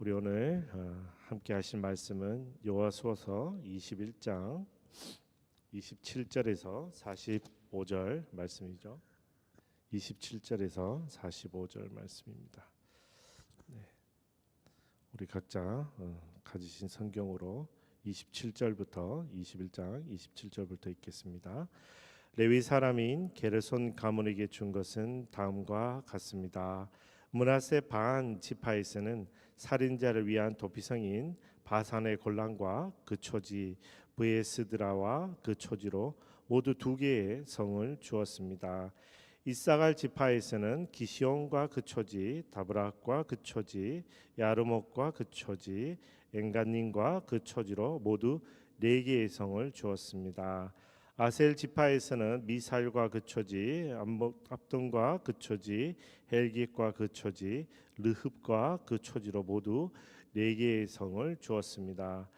우리 오늘 함께 하실 말씀은 여호수아서 21장 27절에서 45절 말씀이죠. 27절에서 45절 말씀입니다. 네. 우리 각자 가지신 성경으로 27절부터 21장 27절부터 읽겠습니다. 레위 사람인 게르손 가문에게 준 것은 다음과 같습니다. 므낫세 반 지파에서는 살인자를 위한 도피성인 바산의 골란과 그 초지, 브에스드라와 그 초지로 모두 2개의 성을 주었습니다. 이사갈 지파에서는 기시온과 그 초지, 다브락과 그 초지, 야르목과 그 초지, 엔간님과 그 초지로 모두 4개의 성을 주었습니다. 아셀 지파에서는 미살과 그 초지, 압돈과 그 초지, 헬깃과 그 초지, 르흡과 그 초지로 모두 4개의 성을 주었습니다.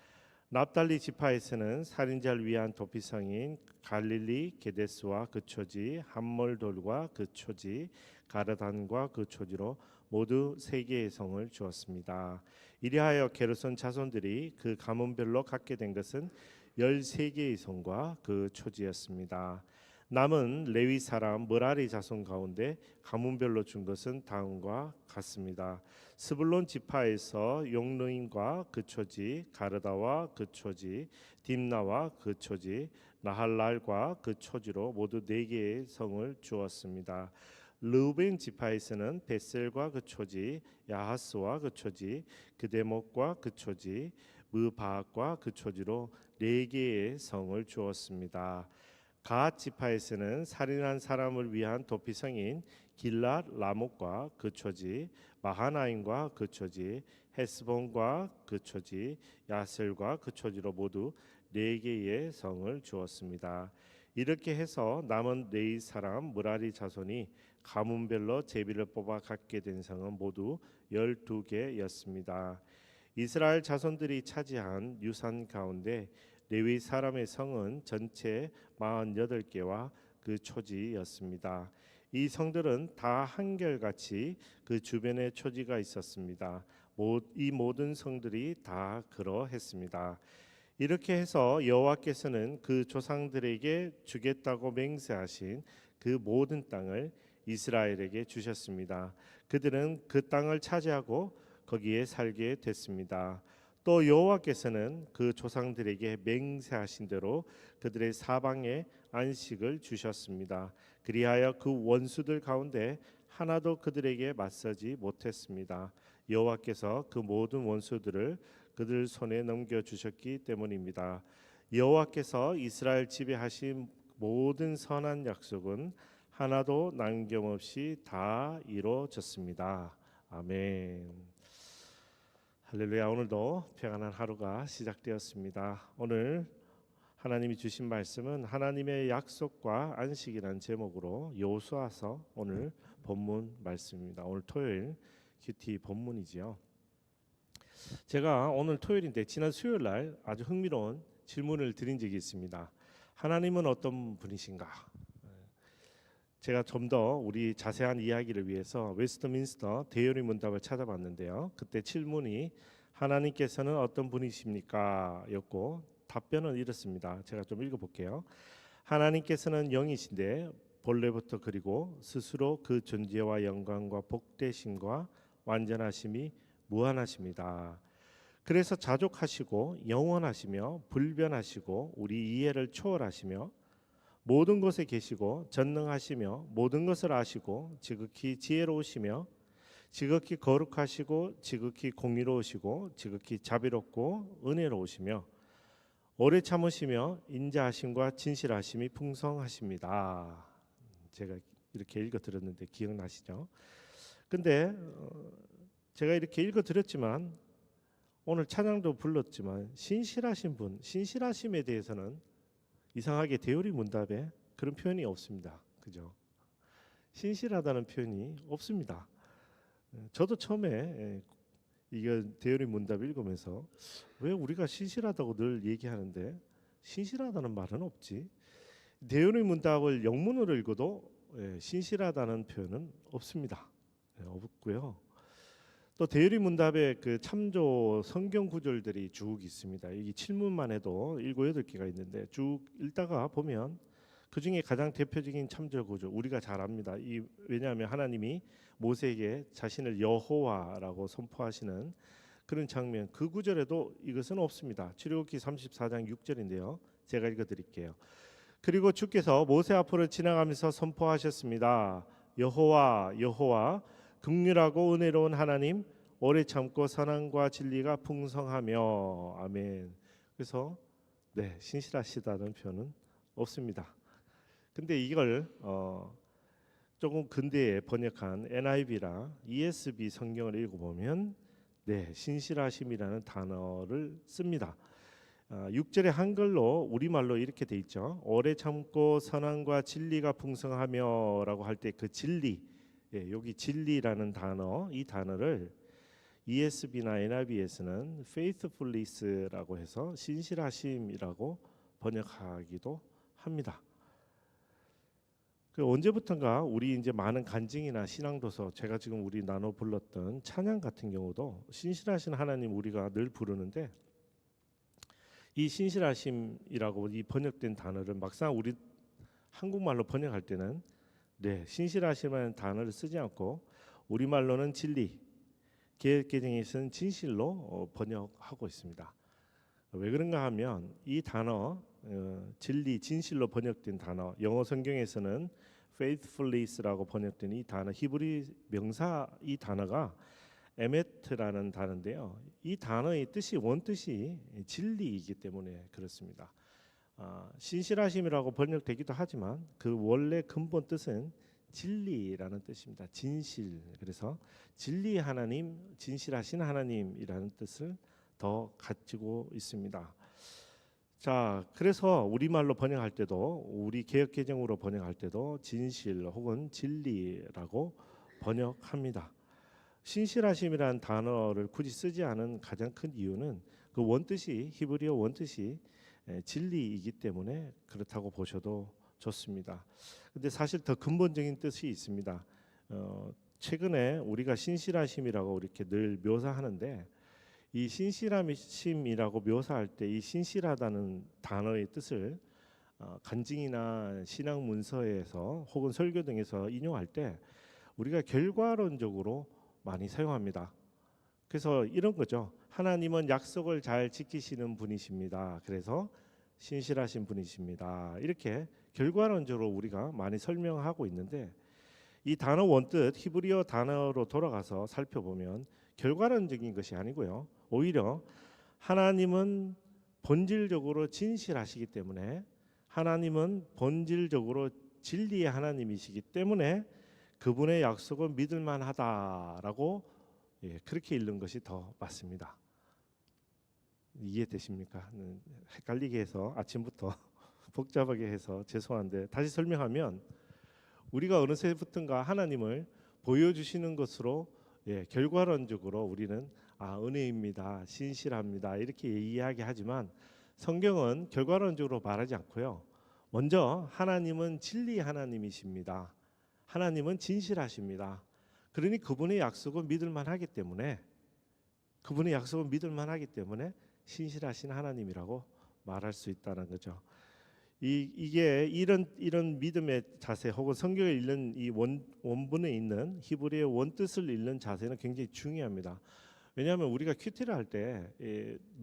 납달리 지파에서는 살인자를 위한 도피성인 갈릴리 게데스와 그 초지, 함몰돌과 그 초지, 가르단과 그 초지로 모두 3개의 성을 주었습니다. 이리하여 게르손 자손들이 그 가문별로 갖게 된 것은 13개의 성과 그 초지였습니다. 남은 레위 사람 므라리 자손 가운데 가문별로 준 것은 다음과 같습니다. 스불론 지파에서 용르임과 그 초지, 가르다와 그 초지, 딥나와 그 초지, 나할랄과 그 초지로 모두 4개의 성을 주었습니다. 르우벤 지파에서는 베셀과 그 초지, 야하스와 그 초지, 그데목과 그 초지, 무바악과 그 초지로 4개의 성을 주었습니다. 갓 지파에서는 살인한 사람을 위한 도피성인 길랏 라목과 그 초지, 마하나임과 그 초지, 헤스본과 그 초지, 야셀과 그 초지로 모두 4개의 성을 주었습니다. 이렇게 해서 남은 레위 사람 므라리 자손이 가문별로 제비를 뽑아 갖게 된 성은 모두 12개였습니다. 이스라엘 자손들이 차지한 유산 가운데 레위 사람의 성은 전체 48개와 그 초지였습니다. 이 성들은 다 한결같이 그 주변에 초지가 있었습니다. 이 모든 성들이 다 그러했습니다. 이렇게 해서 여호와께서는 그 조상들에게 주겠다고 맹세하신 그 모든 땅을 이스라엘에게 주셨습니다. 그들은 그 땅을 차지하고 거기에 살게 됐습니다. 또 여호와께서는 그 조상들에게 맹세하신 대로 그들의 사방에 안식을 주셨습니다. 그리하여 그 원수들 가운데 하나도 그들에게 맞서지 못했습니다. 여호와께서 그 모든 원수들을 그들 손에 넘겨 주셨기 때문입니다. 여호와께서 이스라엘 집에 하신 모든 선한 약속은 하나도 남김없이 다 이루어졌습니다. 아멘. 할렐루야. 오늘도 평안한 하루가 시작되었습니다. 오늘 하나님이 주신 말씀은 하나님의 약속과 안식이라는 제목으로 여호수아서 오늘 본문 말씀입니다. 오늘 토요일 큐티 본문이지요. 제가 오늘 토요일인데 지난 수요일 날 아주 흥미로운 질문을 드린 적이 있습니다. 하나님은 어떤 분이신가? 제가 좀 더 우리 자세한 이야기를 위해서 웨스트민스터 대요리 문답을 찾아봤는데요. 그때 질문이 하나님께서는 어떤 분이십니까? 였고 답변은 이렇습니다. 제가 좀 읽어볼게요. 하나님께서는 영이신데 본래부터 그리고 스스로 그 존재와 영광과 복되심과 완전하심이 무한하십니다. 그래서 자족하시고 영원하시며 불변하시고 우리 이해를 초월하시며 모든 곳에 계시고 전능하시며 모든 것을 아시고 지극히 지혜로우시며 지극히 거룩하시고 지극히 공의로우시고 지극히 자비롭고 은혜로우시며 오래 참으시며 인자하심과 진실하심이 풍성하십니다. 제가 이렇게 읽어 드렸는데 기억나시죠? 근데 제가 이렇게 읽어 드렸지만 오늘 찬양도 불렀지만 신실하신 분, 신실하심에 대해서는 이상하게 대요리 문답에 그런 표현이 없습니다. 그죠? 신실하다는 표현이 없습니다. 저도 처음에 이거 대요리 문답 읽으면서 왜 우리가 신실하다고 늘 얘기하는데 신실하다는 말은 없지? 대요리 문답을 영문으로 읽어도 신실하다는 표현은 없습니다. 없고요. 또 대유리 문답에 그 참조 성경 구절들이 쭉 있습니다. 이 7문만 해도 7, 8개가 있는데 쭉 읽다가 보면 그 중에 가장 대표적인 참조 구절 우리가 잘 압니다. 왜냐하면 하나님이 모세에게 자신을 여호와라고 선포하시는 그런 장면, 그 구절에도 이것은 없습니다. 출애굽기 34장 6절인데요. 제가 읽어드릴게요. 그리고 주께서 모세 앞으로 지나가면서 선포하셨습니다. 여호와 여호와 긍휼하고 은혜로운 하나님, 오래 참고 선함과 진리가 풍성하며. 아멘. 그래서 신실하시다는 표현은 없습니다. 근데 이걸 조금 근대에 번역한 NIV랑 ESV 성경을 읽어보면 신실하심이라는 단어를 씁니다. 6절의 한글로 우리말로 이렇게 돼 있죠. 오래 참고 선함과 진리가 풍성하며라고 할 때 그 진리, 여기 진리라는 단어, 이 단어를 ESV나 NIV에서는 faithfulness라고 해서 신실하심이라고 번역하기도 합니다. 그 언제부턴가 우리 이제 많은 간증이나 신앙도서, 제가 지금 우리 나눠 불렀던 찬양 같은 경우도 신실하신 하나님 우리가 늘 부르는데, 이 신실하심이라고 이 번역된 단어를 막상 우리 한국말로 번역할 때는 신실하심이라는 단어를 쓰지 않고 우리말로는 진리, 개역개정에서는 진실로 번역하고 있습니다. 왜 그런가 하면 이 단어 진리, 진실로 번역된 단어, 영어 성경에서는 faithfulness라고 번역된 이 단어, 히브리 명사 이 단어가 에메트라는 단어인데요. 이 단어의 뜻이 원뜻이 진리이기 때문에 그렇습니다. 신실하심이라고 번역되기도 하지만 그 원래 근본 뜻은 진리라는 뜻입니다. 진실. 그래서 진리 하나님, 진실하신 하나님이라는 뜻을 더 가지고 있습니다. 자, 그래서 우리말로 번역할 때도, 우리 개역개정으로 번역할 때도 진실 혹은 진리라고 번역합니다. 신실하심이라는 단어를 굳이 쓰지 않은 가장 큰 이유는 그 원뜻이, 히브리어 원뜻이 진리이기 때문에 그렇다고 보셔도 좋습니다. 근데 사실 더 근본적인 뜻이 있습니다. 최근에 우리가 신실하심이라고 이렇게 늘 묘사하는데, 이 신실하심이라고 묘사할 때 이 신실하다는 단어의 뜻을 간증이나 신앙 문서에서 혹은 설교 등에서 인용할 때 우리가 결과론적으로 많이 사용합니다. 그래서 이런 거죠. 하나님은 약속을 잘 지키시는 분이십니다. 그래서 신실하신 분이십니다. 이렇게 결과론적으로 우리가 많이 설명하고 있는데, 이 단어 원뜻 히브리어 단어로 돌아가서 살펴보면 결과론적인 것이 아니고요. 오히려 하나님은 본질적으로 진실하시기 때문에, 하나님은 본질적으로 진리의 하나님이시기 때문에 그분의 약속은 믿을 만하다라고 그렇게 읽는 것이 더 맞습니다. 이해되십니까? 헷갈리게 해서 아침부터 복잡하게 해서 죄송한데 다시 설명하면, 우리가 어느새부턴가 하나님을 보여주시는 것으로 결과론적으로 우리는 은혜입니다, 신실합니다 이렇게 이야기하지만, 성경은 결과론적으로 말하지 않고요. 먼저 하나님은 진리 하나님이십니다. 하나님은 진실하십니다. 그러니 그분의 약속은 믿을 만하기 때문에, 그분의 약속은 믿을 만하기 때문에 신실하신 하나님이라고 말할 수 있다는 거죠. 이게 이런 믿음의 자세 혹은 성경을 읽는 이 원문에 있는 히브리의 원뜻을 읽는 자세는 굉장히 중요합니다. 왜냐하면 우리가 큐티를 할 때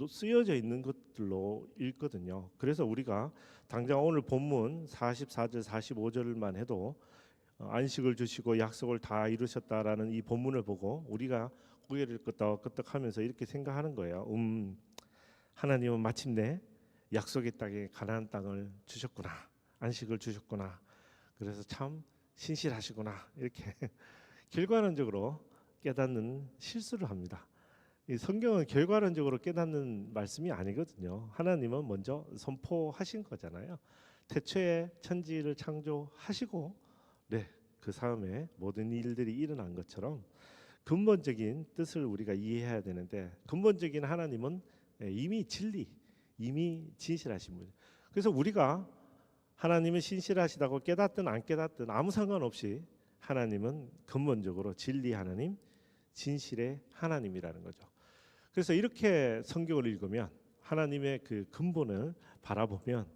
쓰여져 있는 것들로 읽거든요. 그래서 우리가 당장 오늘 본문 44절 45절만 해도 안식을 주시고 약속을 다 이루셨다라는 이 본문을 보고 우리가 고개를 끄덕끄덕하면서 이렇게 생각하는 거예요. 하나님은 마침내 약속의 땅에 가나안 땅을 주셨구나, 안식을 주셨구나, 그래서 참 신실하시구나, 이렇게 결과론적으로 깨닫는 실수를 합니다. 이 성경은 결과론적으로 깨닫는 말씀이 아니거든요. 하나님은 먼저 선포하신 거잖아요. 태초에 천지를 창조하시고 그 다음에 모든 일들이 일어난 것처럼 근본적인 뜻을 우리가 이해해야 되는데, 근본적인 하나님은 이미 진리, 이미 진실하신 분. 그래서 우리가 하나님은 신실하시다고 깨닫든 안 깨닫든 아무 상관없이 하나님은 근본적으로 진리 하나님, 진실의 하나님이라는 거죠. 그래서 이렇게 성경을 읽으면 하나님의 그 근본을 바라보면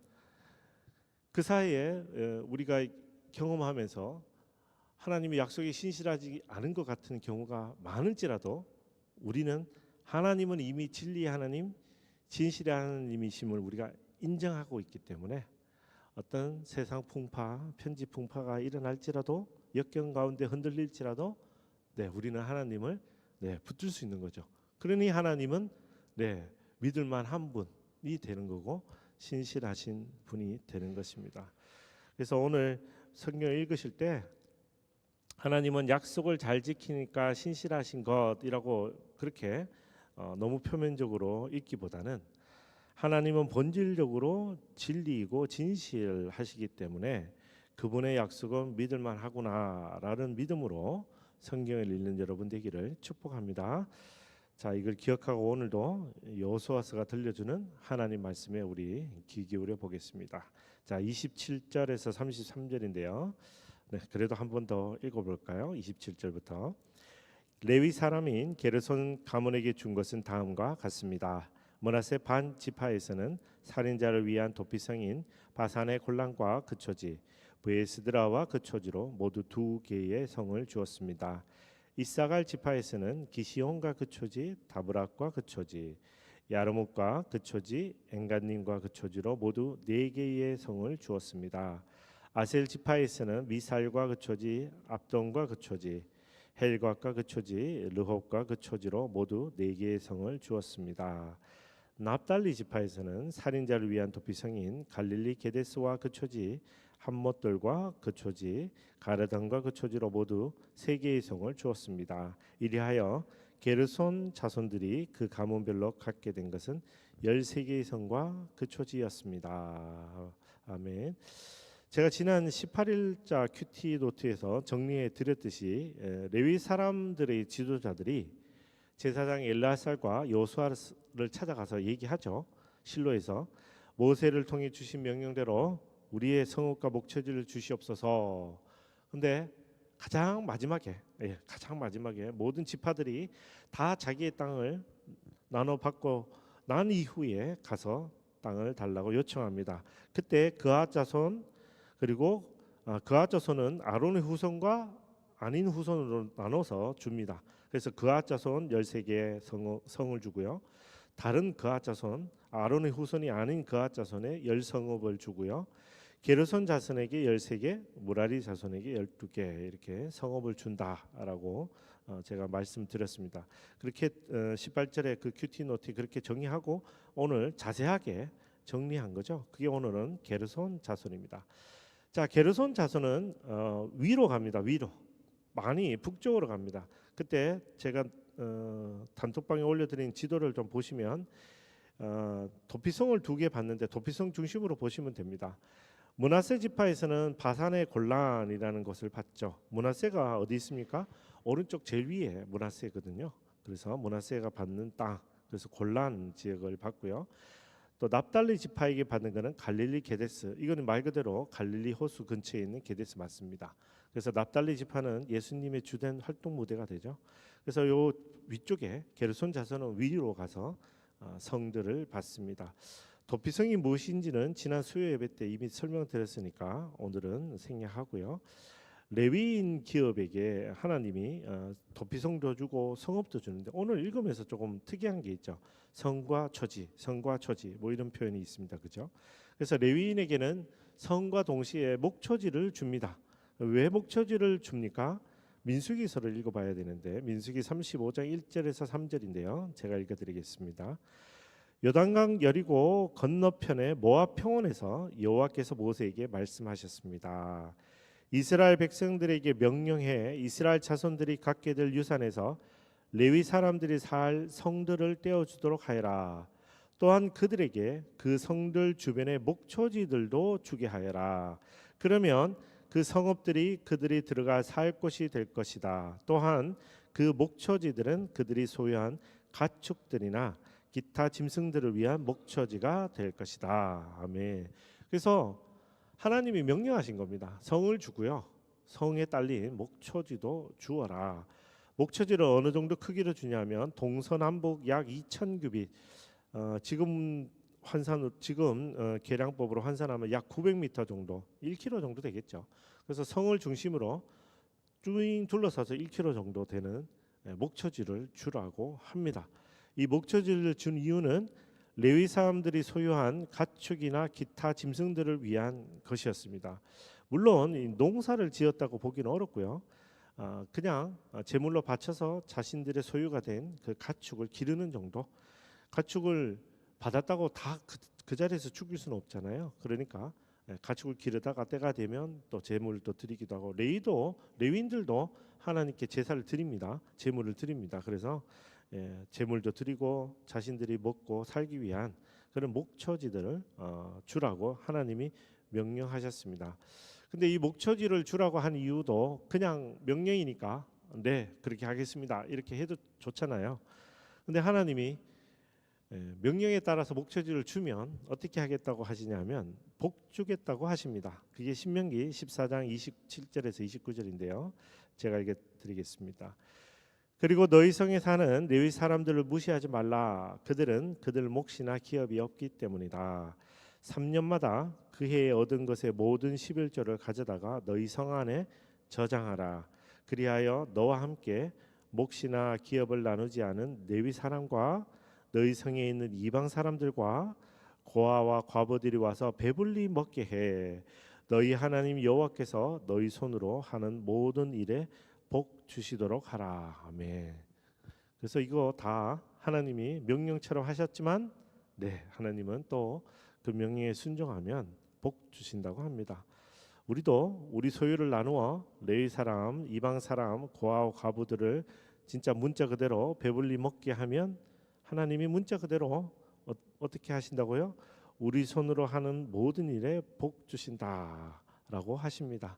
그 사이에 우리가 경험하면서 하나님의 약속이 신실하지 않은 것 같은 경우가 많을지라도 우리는 하나님은 이미 진리의 하나님, 진실의 하나님이심을 우리가 인정하고 있기 때문에 어떤 세상 풍파, 편지 풍파가 일어날지라도 역경 가운데 흔들릴지라도 우리는 하나님을 붙들 수 있는 거죠. 그러니 하나님은 믿을 만한 분이 되는 거고 신실하신 분이 되는 것입니다. 그래서 오늘 성경 읽으실 때 하나님은 약속을 잘 지키니까 신실하신 것이라고 그렇게 너무 표면적으로 읽기보다는 하나님은 본질적으로 진리이고 진실하시기 때문에 그분의 약속은 믿을 만하구나라는 믿음으로 성경을 읽는 여러분 되기를 축복합니다. 자, 이걸 기억하고 오늘도 여호수아서가 들려주는 하나님 말씀에 우리 귀 기울여 보겠습니다. 자, 27절에서 33절인데요. 그래도 한 번 더 읽어볼까요? 27절부터 레위 사람인 게르손 가문에게 준 것은 다음과 같습니다. 므낫세 반 지파에서는 살인자를 위한 도피성인 바산의 골란과 그 초지, 브에스드라와 그 초지로 모두 2개의 성을 주었습니다. 이사갈 지파에서는 기시온과 그 초지, 다브락과 그 초지, 야르뭇과 그 초지, 엔간님과 그 초지로 모두 4개의 성을 주었습니다. 아셀 지파에서는 미살과 그 초지, 압돈과 그 초지, 헬곽과 그 초지, 르홉과 그 초지로 모두 4개의 성을 주었습니다. 납달리 지파에서는 살인자를 위한 도피성인 갈릴리 게데스와 그 초지, 함못들과 그 초지, 가르단과 그 초지로 모두 3개의 성을 주었습니다. 이리하여 게르손 자손들이 그 가문별로 갖게 된 것은 13개의 성과 그 초지였습니다. 아멘. 제가 지난 18일자 큐티 노트에서 정리해 드렸듯이 레위 사람들의 지도자들이 제사장 엘르아살과 여호수아를 찾아가서 얘기하죠. 실로에서 모세를 통해 주신 명령대로 우리의 성읍과 목초지를 주시옵소서. 근데 가장 마지막에 모든 지파들이 다 자기의 땅을 나눠 받고 난 이후에 가서 땅을 달라고 요청합니다. 그때 그앗 자손 그리고 그앗 자손은 아론의 후손과 아닌 후손으로 나눠서 줍니다. 그래서 그앗 자손 13개의 성을 주고요. 다른 그앗 자손 아론의 후손이 아닌 그앗 자손에 10성읍을 주고요. 게르손 자손에게 13개, 무라리 자손에게 12개 이렇게 성읍을 준다라고 제가 말씀드렸습니다. 그렇게 18절에 그 큐티 노트 그렇게 정리하고 오늘 자세하게 정리한 거죠. 그게 오늘은 게르손 자손입니다. 자, 게르손 자손은 위로 갑니다. 위로 많이 북쪽으로 갑니다. 그때 제가 단톡방에 올려드린 지도를 좀 보시면 도피성을 2개 봤는데 도피성 중심으로 보시면 됩니다. 므낫세 지파에서는 바산의 골란이라는 것을 봤죠. 므낫세가 어디 있습니까? 오른쪽 제일 위에 므낫세거든요. 그래서 므낫세가 받는 땅, 그래서 골란 지역을 봤고요. 또 납달리 지파에게 받는 것은 갈릴리 게데스. 이거는 말 그대로 갈릴리 호수 근처에 있는 게데스 맞습니다. 그래서 납달리 지파는 예수님의 주된 활동 무대가 되죠. 그래서 요 위쪽에 게르손 자손은 위로 가서 성들을 받습니다. 도피성이 무엇인지는 지난 수요 예배 때 이미 설명드렸으니까 오늘은 생략하고요. 레위인 기업에게 하나님이 도피성도 주고 성읍도 주는데 오늘 읽으면서 조금 특이한 게 있죠. 성과 초지 뭐 이런 표현이 있습니다. 그죠? 그래서 레위인에게는 성과 동시에 목초지를 줍니다. 왜 목초지를 줍니까? 민수기서를 읽어봐야 되는데 민수기 35장 1절에서 3절인데요. 제가 읽어드리겠습니다. 요단강 여리고 건너편의 모압 평원에서 여호와께서 모세에게 말씀하셨습니다. 이스라엘 백성들에게 명령해 이스라엘 자손들이 갖게 될 유산에서 레위 사람들이 살 성들을 떼어주도록 하여라. 또한 그들에게 그 성들 주변의 목초지들도 주게 하여라. 그러면 그 성읍들이 그들이 들어가 살 곳이 될 것이다. 또한 그 목초지들은 그들이 소유한 가축들이나 기타 짐승들을 위한 목초지가 될 것이다. 아멘. 그래서 하나님이 명령하신 겁니다. 성을 주고요. 성에 딸린 목초지도 주어라. 목초지를 어느 정도 크기로 주냐면 동서남북 약 2,000규빗. 지금 계량법으로 환산하면 약 900m 정도, 1km 정도 되겠죠. 그래서 성을 중심으로 쭉 둘러싸서 1km 정도 되는 목초지를 주라고 합니다. 이 목초지를 준 이유는 레위 사람들이 소유한 가축이나 기타 짐승들을 위한 것이었습니다. 물론 이 농사를 지었다고 보기는 어렵고요. 그냥 제물로 바쳐서 자신들의 소유가 된 그 가축을 기르는 정도. 가축을 받았다고 다 그 자리에서 죽일 수는 없잖아요. 그러니까 가축을 기르다가 때가 되면 또 제물을 또 드리기도 하고, 레위인들도 하나님께 제사를 드립니다. 제물을 드립니다. 그래서 제물도 드리고 자신들이 먹고 살기 위한 그런 목초지들을 주라고 하나님이 명령하셨습니다. 근데 이 목초지를 주라고 한 이유도 그냥 명령이니까 네 그렇게 하겠습니다 이렇게 해도 좋잖아요. 근데 하나님이 명령에 따라서 목초지를 주면 어떻게 하겠다고 하시냐면 복 주겠다고 하십니다. 그게 신명기 14장 27절에서 29절인데요. 제가 읽어 드리겠습니다. 그리고 너희 성에 사는 레위 사람들을 무시하지 말라. 그들은 그들 몫이나 기업이 없기 때문이다. 3년마다 그 해에 얻은 것의 모든 11조를 가져다가 너희 성 안에 저장하라. 그리하여 너와 함께 몫이나 기업을 나누지 않은 레위 사람과 너희 성에 있는 이방 사람들과 고아와 과부들이 와서 배불리 먹게 해. 너희 하나님 여호와께서 너희 손으로 하는 모든 일에 복 주시도록 하라. 아멘. 그래서 이거 다 하나님이 명령처럼 하셨지만 네 하나님은 또 그 명령에 순종하면 복 주신다고 합니다. 우리도 우리 소유를 나누어 레위 사람, 이방 사람, 고아와 과부들을 진짜 문자 그대로 배불리 먹게 하면 하나님이 문자 그대로 어떻게 하신다고요? 우리 손으로 하는 모든 일에 복 주신다라고 하십니다.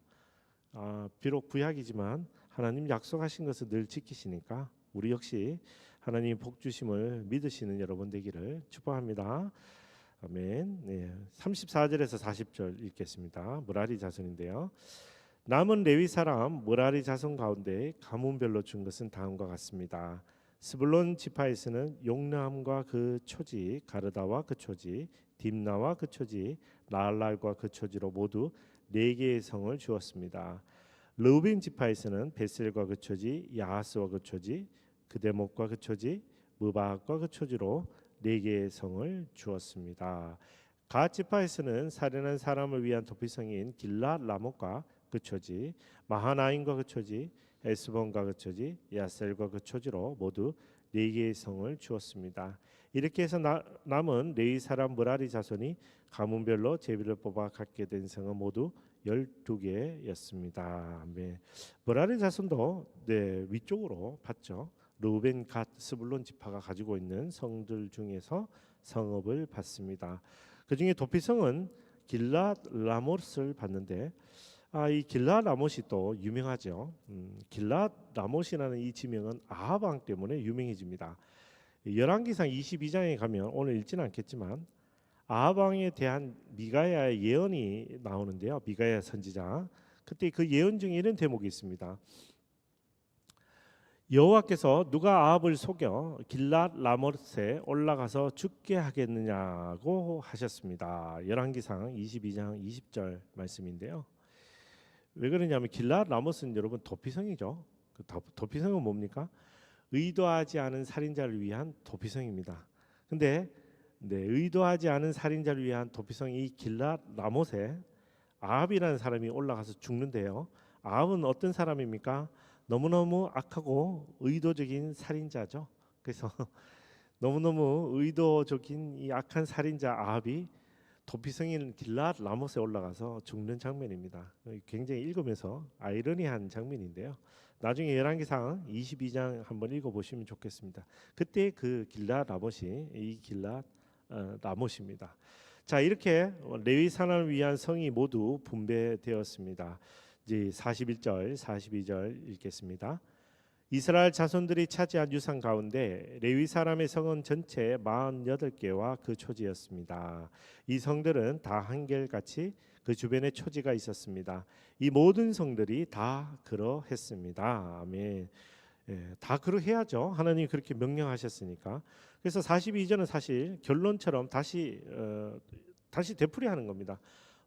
비록 구약이지만 하나님 약속하신 것을 늘 지키시니까 우리 역시 하나님 복 주심을 믿으시는 여러분 되기를 축복합니다. 아멘. 네, 34절에서 40절 읽겠습니다. 므라리 자손인데요. 남은 레위 사람 므라리 자손 가운데 가문별로 준 것은 다음과 같습니다. 스불론 지파에서는 용람과 그 초지, 가르다와 그 초지, 딥나와 그 초지, 나알랄과 그 초지로 모두 4개의 성을 주었습니다. 르우벤 지파에서는 베셀과 그 초지, 야하스와 그 초지, 그데목과 그 초지, 무바학과 그 초지로 4개의 성을 주었습니다. 갓 지파에서는 살인한 사람을 위한 도피성인 길랏 라못과 그 초지, 마하나임과 그 초지, 에스본과 그 초지, 야셀과 그 초지로 모두 4개의 성을 주었습니다. 이렇게 해서 남은 레위 사람 므라리 자손이 가문별로 제비를 뽑아 갖게 된 성은 모두 12개였습니다. 네. 므라리 자손도 위쪽으로 봤죠. 르우벤, 갓, 스불론 지파가 가지고 있는 성들 중에서 성읍을 받습니다. 그 중에 도피성은 길랏 라못을 받는데 이 길랏 라못이 또 유명하죠. 길랏 라못이라는 이 지명은 아합 왕 때문에 유명해집니다. 열왕기상 22장에 가면 오늘 읽지는 않겠지만 아합 왕에 대한 미가야의 예언이 나오는데요. 미가야 선지자. 그때 그 예언 중에 이런 대목이 있습니다. 여호와께서 누가 아합을 속여 길랏 라못에 올라가서 죽게 하겠느냐고 하셨습니다. 열왕기상 22장 20절 말씀인데요. 왜 그러냐면 길랏 라못은 여러분 도피성이죠. 그 도피성은 뭡니까? 의도하지 않은 살인자를 위한 도피성입니다. 근데 의도하지 않은 살인자를 위한 도피성이 길랏 라못에 아합이라는 사람이 올라가서 죽는데요. 아합은 어떤 사람입니까? 너무너무 악하고 의도적인 살인자죠. 그래서 너무너무 의도적인 이 악한 살인자 아합이 도피성인 길랏 라못에 올라가서 죽는 장면입니다. 굉장히 읽으면서 아이러니한 장면인데요. 나중에 열왕기상 22장 한번 읽어보시면 좋겠습니다. 그때 그 길랏 라못이 이 길랏 라못입니다. 자, 이렇게 레위 산을 위한 성이 모두 분배되었습니다. 이제 41절, 42절 읽겠습니다. 이스라엘 자손들이 차지한 유산 가운데 레위 사람의 성은 전체 48개와 그 초지였습니다. 이 성들은 다 한결같이 그 주변에 초지가 있었습니다. 이 모든 성들이 다 그러했습니다. 아멘. 다 그러해야죠. 하나님이 그렇게 명령하셨으니까. 그래서 42절은 사실 결론처럼 다시 되풀이하는 겁니다.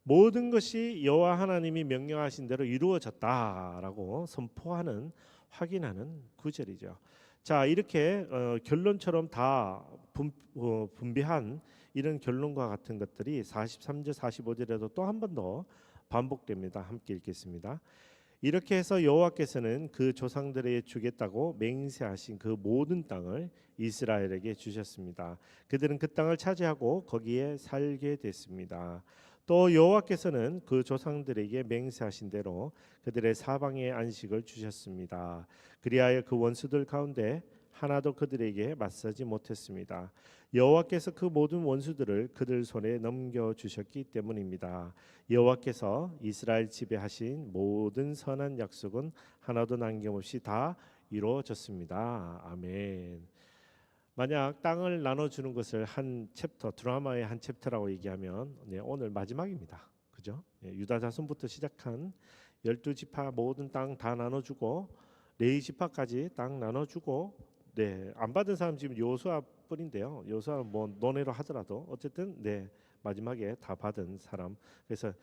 모든 것이 여호와 하나님이 명령하신 대로 이루어졌다라고 선포하는 확인하는 구절이죠. 자, 이렇게 결론처럼 다 분배한 이런 결론과 같은 것들이 43절 45절에도 또 한 번 더 반복됩니다. 함께 읽겠습니다. 이렇게 해서 여호와께서는 그 조상들에게 주겠다고 맹세하신 그 모든 땅을 이스라엘에게 주셨습니다. 그들은 그 땅을 차지하고 거기에 살게 됐습니다. 또 여호와께서는 그 조상들에게 맹세하신 대로 그들의 사방에 안식을 주셨습니다. 그리하여 그 원수들 가운데 하나도 그들에게 맞서지 못했습니다. 여호와께서 그 모든 원수들을 그들 손에 넘겨 주셨기 때문입니다. 여호와께서 이스라엘 집에 하신 모든 선한 약속은 하나도 남김없이 다 이루어졌습니다. 아멘. 만약 땅을 나눠주는 것을 한 챕터, 드라마의 한 챕터라고 얘기하면 오늘 마지막입니다. 그죠? 유다 자손부터 시작한 12지파 모든 땅 다 나눠주고 레위 지파까지 땅 나눠주고 안 받은 사람 지금 여호수아뿐인데요. 여호수아 뭐 논외로 하더라도 어쨌든 마지막에 다 받은 사람. 그래서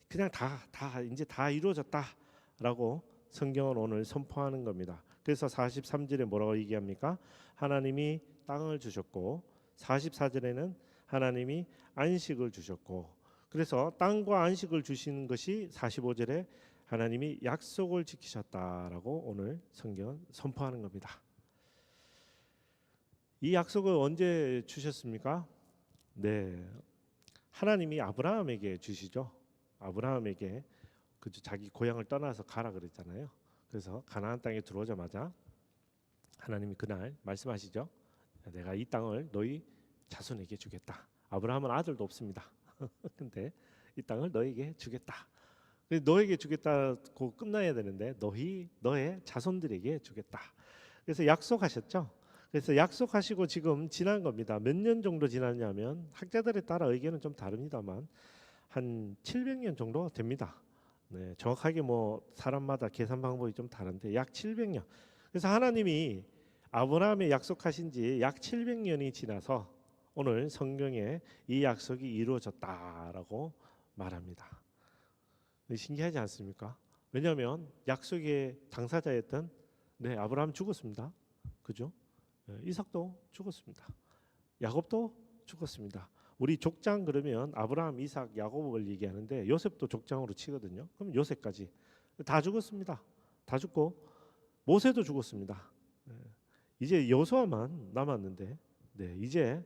그냥 다 이제 다 이루어졌다라고 성경은 오늘 선포하는 겁니다. 그래서 43절에 뭐라고 얘기합니까? 하나님이 땅을 주셨고 44절에는 하나님이 안식을 주셨고, 그래서 땅과 안식을 주시는 것이 45절에 하나님이 약속을 지키셨다라고 오늘 성경은 선포하는 겁니다. 이 약속을 언제 주셨습니까? 하나님이 아브라함에게 주시죠. 아브라함에게 자기 고향을 떠나서 가라 그랬잖아요. 그래서 가나안 땅에 들어오자마자 하나님이 그날 말씀하시죠. 내가 이 땅을 너희 자손에게 주겠다. 아브라함은 아들도 없습니다. 근데 이 땅을 너에게 주겠다. 너에게 주겠다고 끝나야 되는데 너의 자손들에게 주겠다. 그래서 약속하셨죠. 그래서 약속하시고 지금 지난 겁니다. 몇 년 정도 지났냐면 학자들에 따라 의견은 좀 다릅니다만 한 700년 정도 됩니다. 정확하게 뭐 사람마다 계산 방법이 좀 다른데 약 700년. 그래서 하나님이 아브라함에 약속하신 지 약 700년이 지나서 오늘 성경에 이 약속이 이루어졌다라고 말합니다. 신기하지 않습니까? 왜냐하면 약속의 당사자였던 아브라함 죽었습니다. 그죠? 이삭도 죽었습니다. 야곱도 죽었습니다. 우리 족장 그러면 아브라함, 이삭, 야곱을 얘기하는데 요셉도 족장으로 치거든요. 그럼 요셉까지 다 죽었습니다. 다 죽고 모세도 죽었습니다. 이제 여호수아만 남았는데 이제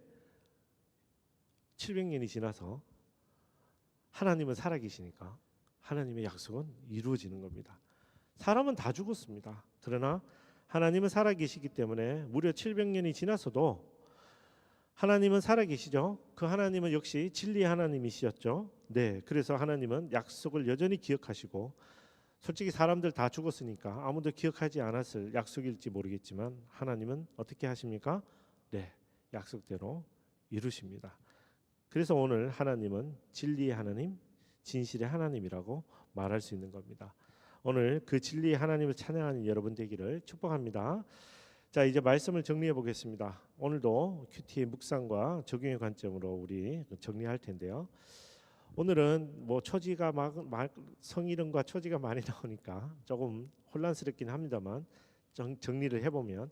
700년이 지나서 하나님은 살아계시니까 하나님의 약속은 이루어지는 겁니다. 사람은 다 죽었습니다. 그러나 하나님은 살아계시기 때문에 무려 700년이 지나서도 하나님은 살아계시죠. 그 하나님은 역시 진리의 하나님이시었죠. 그래서 하나님은 약속을 여전히 기억하시고, 솔직히 사람들 다 죽었으니까 아무도 기억하지 않았을 약속일지 모르겠지만 하나님은 어떻게 하십니까? 약속대로 이루십니다. 그래서 오늘 하나님은 진리의 하나님, 진실의 하나님이라고 말할 수 있는 겁니다. 오늘 그 진리의 하나님을 찬양하는 여러분 되기를 축복합니다. 자, 이제 말씀을 정리해 보겠습니다. 오늘도 큐티의 묵상과 적용의 관점으로 우리 정리할 텐데요. 오늘은 뭐 초지가 성이름과 초지가 많이 나오니까 조금 혼란스럽긴 합니다만 정리를 해보면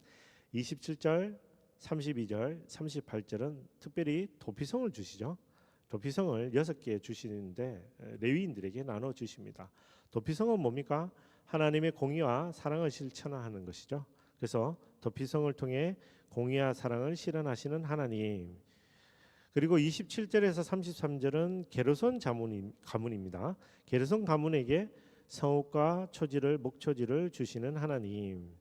27절, 32절, 38절은 특별히 도피성을 주시죠. 도피성을 6개 주시는데 레위인들에게 나눠 주십니다. 도피성은 뭡니까? 하나님의 공의와 사랑을 실천하는 것이죠. 그래서 도피성을 통해 공의와 사랑을 실현하시는 하나님. 그리고 27절에서 33절은 게르손 가문입니다. 게르손 가문에게 성읍과 초지를 목초지를 주시는 하나님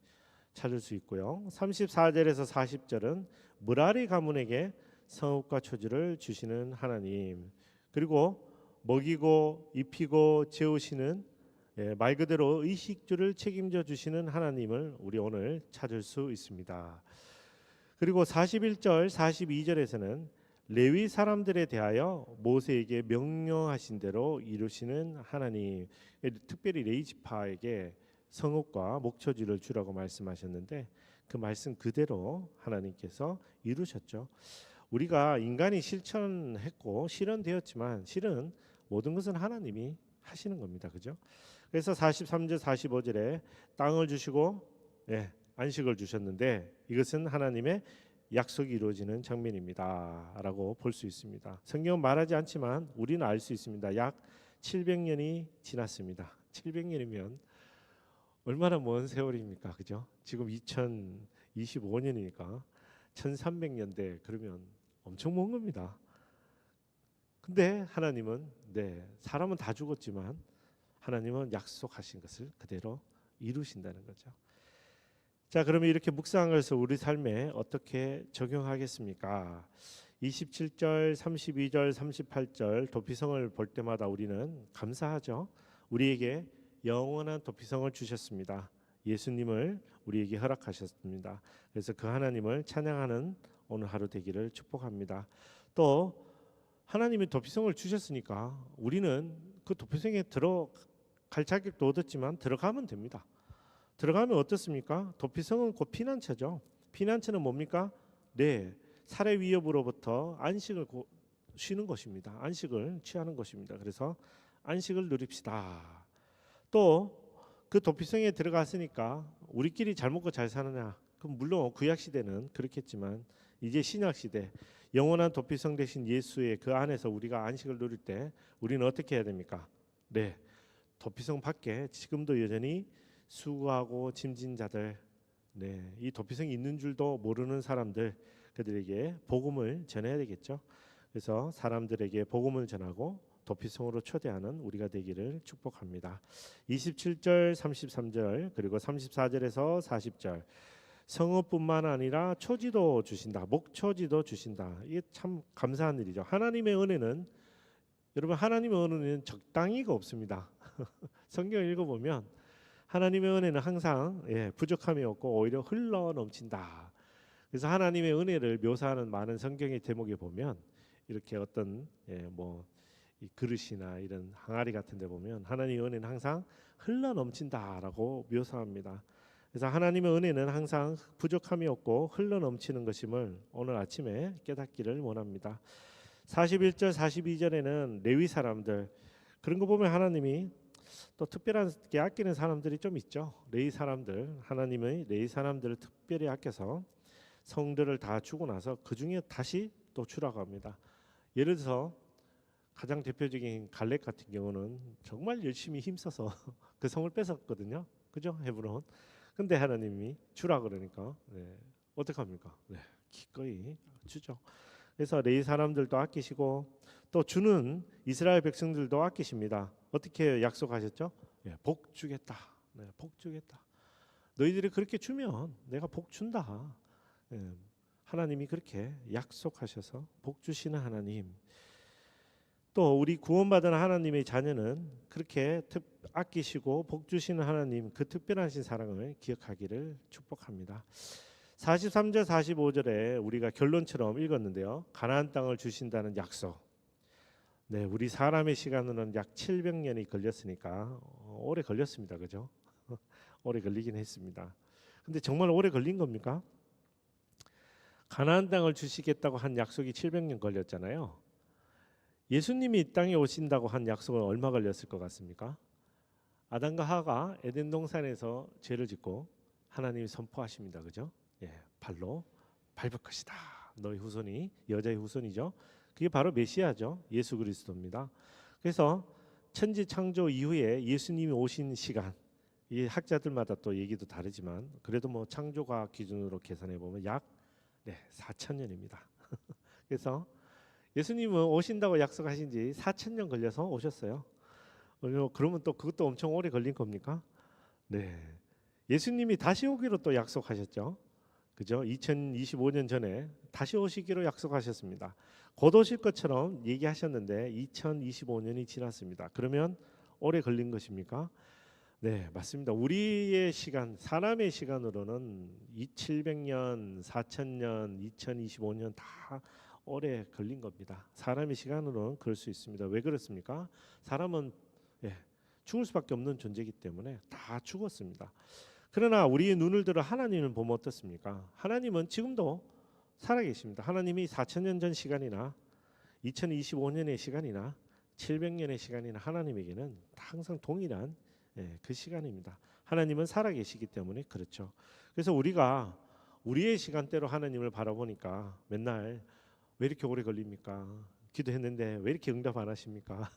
찾을 수 있고요. 34절에서 40절은 무라리 가문에게 성읍과 초지를 주시는 하나님. 그리고 먹이고 입히고 재우시는 말 그대로 의식주를 책임져 주시는 하나님을 우리 오늘 찾을 수 있습니다. 그리고 41절 42절에서는 레위 사람들에 대하여 모세에게 명령하신 대로 이루시는 하나님, 특별히 레위 지파에게 성읍과 목초지를 주라고 말씀하셨는데 그 말씀 그대로 하나님께서 이루셨죠. 우리가 인간이 실천했고 실현되었지만 실은 모든 것은 하나님이 하시는 겁니다. 그죠? 그래서 43절 45절에 땅을 주시고 안식을 주셨는데 이것은 하나님의 약속이 이루어지는 장면입니다라고 볼 수 있습니다. 성경은 말하지 않지만 우리는 알 수 있습니다. 약 700년이 지났습니다. 700년이면 얼마나 먼 세월입니까? 그죠? 지금 2025년이니까 1300년대 그러면 엄청 먼 겁니다. 근데 하나님은 사람은 다 죽었지만 하나님은 약속하신 것을 그대로 이루신다는 거죠. 자, 그러면 이렇게 묵상한 것을 우리 삶에 어떻게 적용하겠습니까? 27절, 32절, 38절 도피성을 볼 때마다 우리는 감사하죠. 우리에게 영원한 도피성을 주셨습니다. 예수님을 우리에게 허락하셨습니다. 그래서 그 하나님을 찬양하는 오늘 하루 되기를 축복합니다. 또 하나님이 도피성을 주셨으니까 우리는 그 도피성에 들어갈 자격도 얻었지만 들어가면 됩니다. 들어가면 어떻습니까? 도피성은 곧 피난처죠. 피난처는 뭡니까? 살해 위협으로부터 안식을 쉬는 것입니다. 안식을 취하는 것입니다. 그래서 안식을 누립시다. 또 그 도피성에 들어갔으니까 우리끼리 잘 먹고 잘 사느냐? 그럼 물론 구약 시대는 그렇겠지만 이제 신약 시대 영원한 도피성 대신 예수의 그 안에서 우리가 안식을 누릴 때 우리는 어떻게 해야 됩니까? 도피성 밖에 지금도 여전히 수고하고 짐진 자들, 이 도피성이 있는 줄도 모르는 사람들, 그들에게 복음을 전해야 되겠죠. 그래서 사람들에게 복음을 전하고 도피성으로 초대하는 우리가 되기를 축복합니다. 27절, 33절 그리고 34절에서 40절 성읍뿐만 아니라 초지도 주신다. 목초지도 주신다. 이게 참 감사한 일이죠. 하나님의 은혜는 여러분 하나님의 은혜는 적당히가 없습니다. 성경 읽어보면 하나님의 은혜는 항상 부족함이 없고 오히려 흘러 넘친다. 그래서 하나님의 은혜를 묘사하는 많은 성경의 대목에 보면 이렇게 어떤 이 그릇이나 이런 항아리 같은 데 보면 하나님의 은혜는 항상 흘러 넘친다라고 묘사합니다. 그래서 하나님의 은혜는 항상 부족함이 없고 흘러 넘치는 것임을 오늘 아침에 깨닫기를 원합니다. 41절 42절에는 레위 사람들 그런 거 보면 하나님이 또 특별하게 아끼는 사람들이 좀 있죠. 레위 사람들 하나님의 레위 사람들을 특별히 아껴서 성들을 다 주고 나서 그 중에 다시 또 주라고 합니다. 예를 들어서 가장 대표적인 갈렙 같은 경우는 정말 열심히 힘써서 그 성을 뺏었거든요. 그죠? 헤브론. 근데 하나님이 주라 그러니까 어떻게 합니까? 기꺼이 주죠. 그래서 레위 사람들도 아끼시고 또 주는 이스라엘 백성들도 아끼십니다. 어떻게 약속하셨죠? 복 주겠다. 복 주겠다. 너희들이 그렇게 주면 내가 복 준다. 하나님이 그렇게 약속하셔서 복 주시는 하나님. 또 우리 구원받은 하나님의 자녀는 그렇게 아끼시고 복 주시는 하나님 그 특별하신 사랑을 기억하기를 축복합니다. 43절 45절에 우리가 결론처럼 읽었는데요. 가나안 땅을 주신다는 약속. 우리 사람의 시간으로는 약 700년이 걸렸으니까 오래 걸렸습니다. 그죠? 오래 걸리긴 했습니다. 근데 정말 오래 걸린 겁니까? 가나안 땅을 주시겠다고 한 약속이 700년 걸렸잖아요. 예수님이 이 땅에 오신다고 한 약속은 얼마 걸렸을 것 같습니까? 아담과 하가 에덴 동산에서 죄를 짓고 하나님이 선포하십니다. 그죠? 발로 밟을 것이다. 너의 후손이 여자의 후손이죠. 그게 바로 메시아죠. 예수 그리스도입니다. 그래서 천지 창조 이후에 예수님이 오신 시간, 이 학자들마다 또 얘기도 다르지만 그래도 창조과학 기준으로 계산해 보면 약 4,000년입니다. 그래서 예수님은 오신다고 약속하신 지 4,000년 걸려서 오셨어요. 그러면 또 그것도 엄청 오래 걸린 겁니까? 예수님이 다시 오기로 또 약속하셨죠. 그죠? 2025년 전에 다시 오시기로 약속하셨습니다. 곧 오실 것처럼 얘기하셨는데 2025년이 지났습니다. 그러면 오래 걸린 것입니까? 맞습니다. 우리의 시간, 사람의 시간으로는 700년, 4,000년, 2025년 다 오래 걸린 겁니다. 사람의 시간으로는 그럴 수 있습니다. 왜 그렇습니까? 사람은 죽을 수밖에 없는 존재이기 때문에 다 죽었습니다. 그러나 우리의 눈을 들어 하나님을 보면 어떻습니까? 하나님은 지금도 살아계십니다. 하나님이 4,000년 전 시간이나 2025년의 시간이나 700년의 시간이나 하나님에게는 항상 동일한 그 시간입니다. 하나님은 살아계시기 때문에 그렇죠. 그래서 우리가 우리의 시간대로 하나님을 바라보니까 맨날 왜 이렇게 오래 걸립니까? 기도했는데 왜 이렇게 응답 안 하십니까?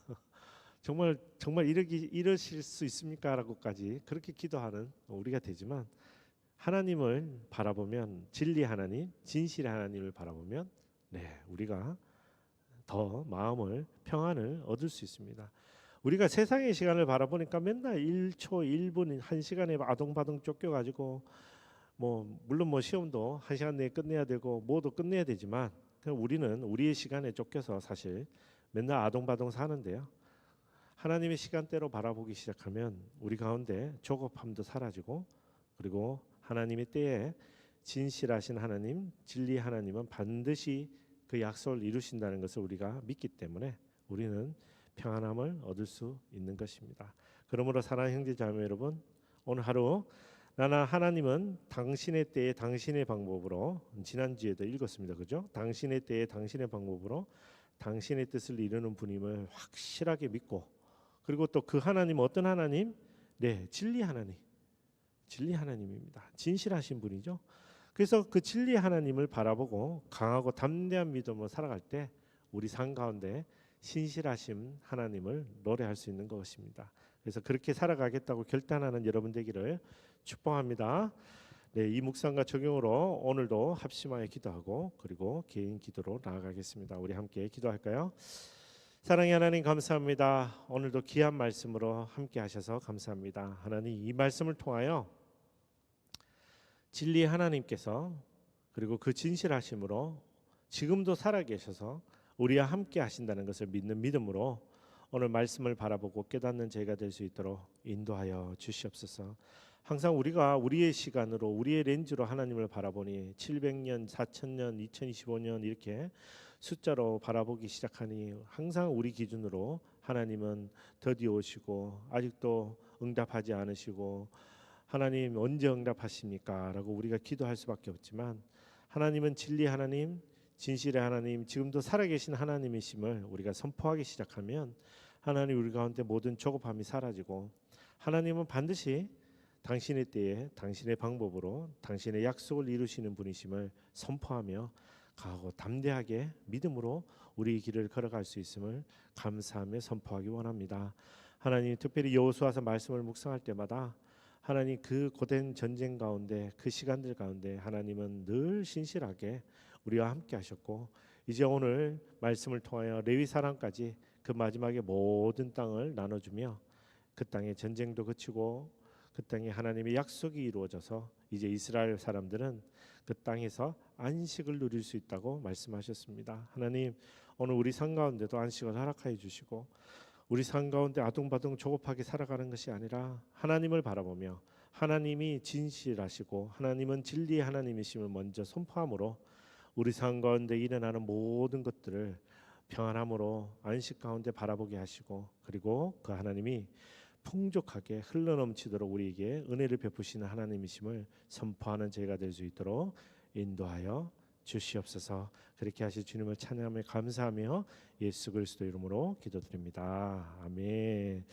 정말 이러실 수 있습니까?라고까지 그렇게 기도하는 우리가 되지만 하나님을 바라보면 진리 하나님, 진실의 하나님을 바라보면 우리가 더 마음을 평안을 얻을 수 있습니다. 우리가 세상의 시간을 바라보니까 맨날 1초, 1분, 1시간에 아동바동 쫓겨가지고 물론 시험도 1시간 내에 끝내야 되고 뭐도 끝내야 되지만 우리는 우리의 시간에 쫓겨서 사실 맨날 아동바동 사는데요. 하나님의 시간대로 바라보기 시작하면 우리 가운데 조급함도 사라지고 그리고 하나님의 때에 진실하신 하나님, 진리 하나님은 반드시 그 약속을 이루신다는 것을 우리가 믿기 때문에 우리는 평안함을 얻을 수 있는 것입니다. 그러므로 사랑하는 형제 자매 여러분, 오늘 하루 나나 하나님은 당신의 때에 당신의 방법으로 지난주에도 읽었습니다. 그죠? 당신의 때에 당신의 방법으로 당신의 뜻을 이루는 분임을 확실하게 믿고 그리고 또 그 하나님은 어떤 하나님? 진리 하나님. 진리 하나님입니다. 진실하신 분이죠. 그래서 그 진리 하나님을 바라보고 강하고 담대한 믿음으로 살아갈 때 우리 삶 가운데 신실하신 하나님을 노래할 수 있는 것입니다. 그래서 그렇게 살아가겠다고 결단하는 여러분 되기를 축복합니다. 이 묵상과 적용으로 오늘도 합심하여 기도하고 그리고 개인 기도로 나아가겠습니다. 우리 함께 기도할까요? 사랑의 하나님 감사합니다. 오늘도 귀한 말씀으로 함께 하셔서 감사합니다. 하나님 이 말씀을 통하여 진리의 하나님께서 그리고 그 진실하심으로 지금도 살아계셔서 우리와 함께 하신다는 것을 믿는 믿음으로 오늘 말씀을 바라보고 깨닫는 저희가 될 수 있도록 인도하여 주시옵소서. 항상 우리가 우리의 시간으로 우리의 렌즈로 하나님을 바라보니 700년, 4,000년, 2025년 이렇게 숫자로 바라보기 시작하니 항상 우리 기준으로 하나님은 더디 오시고 아직도 응답하지 않으시고 하나님 언제 응답하십니까? 라고 우리가 기도할 수밖에 없지만 하나님은 진리 하나님, 진실의 하나님, 지금도 살아계신 하나님이심을 우리가 선포하기 시작하면 하나님 우리 가운데 모든 조급함이 사라지고 하나님은 반드시 당신의 때에 당신의 방법으로 당신의 약속을 이루시는 분이심을 선포하며 강하고 담대하게 믿음으로 우리 길을 걸어갈 수 있음을 감사하며 선포하기 원합니다. 하나님 특별히 여호수아서 말씀을 묵상할 때마다 하나님 그 고된 전쟁 가운데 그 시간들 가운데 하나님은 늘 신실하게 우리와 함께 하셨고 이제 오늘 말씀을 통하여 레위 사람까지 그 마지막에 모든 땅을 나눠주며 그 땅의 전쟁도 그치고 그 땅에 하나님의 약속이 이루어져서 이제 이스라엘 사람들은 그 땅에서 안식을 누릴 수 있다고 말씀하셨습니다. 하나님 오늘 우리 삶 가운데도 안식을 허락하여 주시고 우리 삶 가운데 아둥바둥 조급하게 살아가는 것이 아니라 하나님을 바라보며 하나님이 진실하시고 하나님은 진리의 하나님이심을 먼저 선포함으로 우리 삶 가운데 일어나는 모든 것들을 평안함으로 안식 가운데 바라보게 하시고 그리고 그 하나님이 풍족하게 흘러넘치도록 우리에게 은혜를 베푸시는 하나님이심을 선포하는 저희가 될 수 있도록 인도하여 주시옵소서. 그렇게 하실 주님을 찬양하며 감사하며 예수 그리스도 이름으로 기도드립니다. 아멘.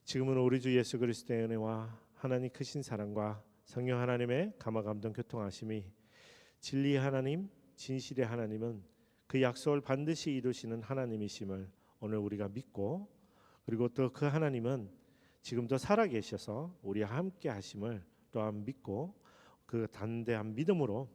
지금은 우리 주 예수 그리스도의 은혜와 하나님 크신 사랑과 성령 하나님의 감화 감동 교통하심이 진리의 하나님 진실의 하나님은 그 약속을 반드시 이루시는 하나님이심을 오늘 우리가 믿고 그리고 또 그 하나님은 지금도 살아계셔서 우리와 함께 하심을 또한 믿고 그 담대한 믿음으로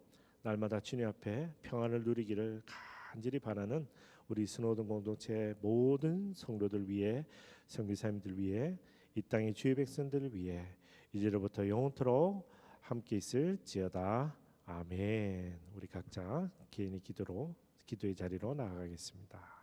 날마다 주님 앞에 평안을 누리기를 간절히 바라는 우리 스노든 공동체 모든 성도들 위해 선교사님들 위해 이 땅의 주의 백성들을 위해 이제로부터 영원토록 함께 있을지어다. 아멘. 우리 각자 개인의 기도의 자리로 나아가겠습니다.